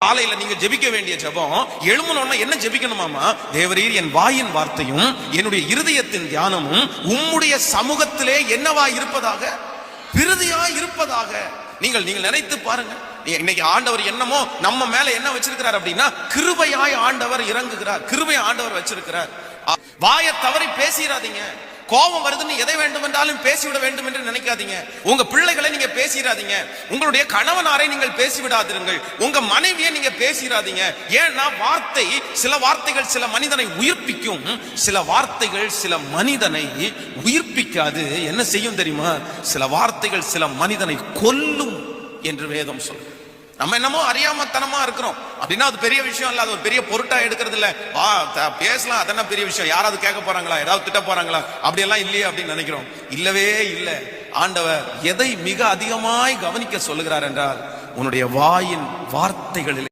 காலையில நீங்க ஜெபிக்க வேண்டிய ஜெபம், எழும்பணும்னா என்ன ஜெபிக்கணுமாமா? தேவரீர், என் வாயின் வார்த்தையும் என்னுடைய இருதயத்தின் தியானமும் உம்முடைய சமூகத்திலே என்னவா இருப்பதாக, விருதியா இருப்பதாக. நீங்கள் நினைத்து பாருங்க. இன்னைக்கு ஆண்டவர் என்னமோ நம்ம மேல என்ன வச்சிருக்கிறார் அப்படின்னா, கிருபையாய் ஆண்டவர் இறங்குகிறார், கிருபையை ஆண்டவர் வச்சிருக்கிறார். வாயை தவறி பேசிடாதீங்க. கோபம் வருதுன்னு எதை வேண்டும் என்றாலும் பேசிவிட வேண்டும் என்று நினைக்காதீங்க. உங்க பிள்ளைகளை நீங்க பேசிடாதீங்க. உங்களுடைய கணவனாரை நீங்கள் பேசிவிடாதீர்கள். உங்க மனைவியை நீங்க பேசிடாதீங்க. ஏன்னா வார்த்தை, சில வார்த்தைகள் சில மனிதனை உயிர்ப்பிக்கும், சில வார்த்தைகள் சில மனிதனை உயிர்ப்பிக்காது. என்ன செய்யும் தெரியுமா? சில வார்த்தைகள் சில மனிதனை கொல்லும் என்று வேதம் சொல்லுது. நம்ம என்னமோ அறியாமத்தனமா இருக்கிறோம் அப்படின்னா அது பெரிய விஷயம் இல்ல, அது ஒரு பெரிய பொருட்டா எடுக்கிறது இல்ல. பேசலாம், அதென்ன பெரிய விஷயம், யாராவது கேட்க போறாங்களா, ஏதாவது திட்ட போறாங்களா, அப்படியெல்லாம் இல்லையே அப்படின்னு நினைக்கிறோம். இல்லவே இல்லை. ஆண்டவர் எதை மிக அதிகமாய் கவனிக்க சொல்லுகிறார் என்றால், உன்னுடைய வாயின் வார்த்தைகளிலே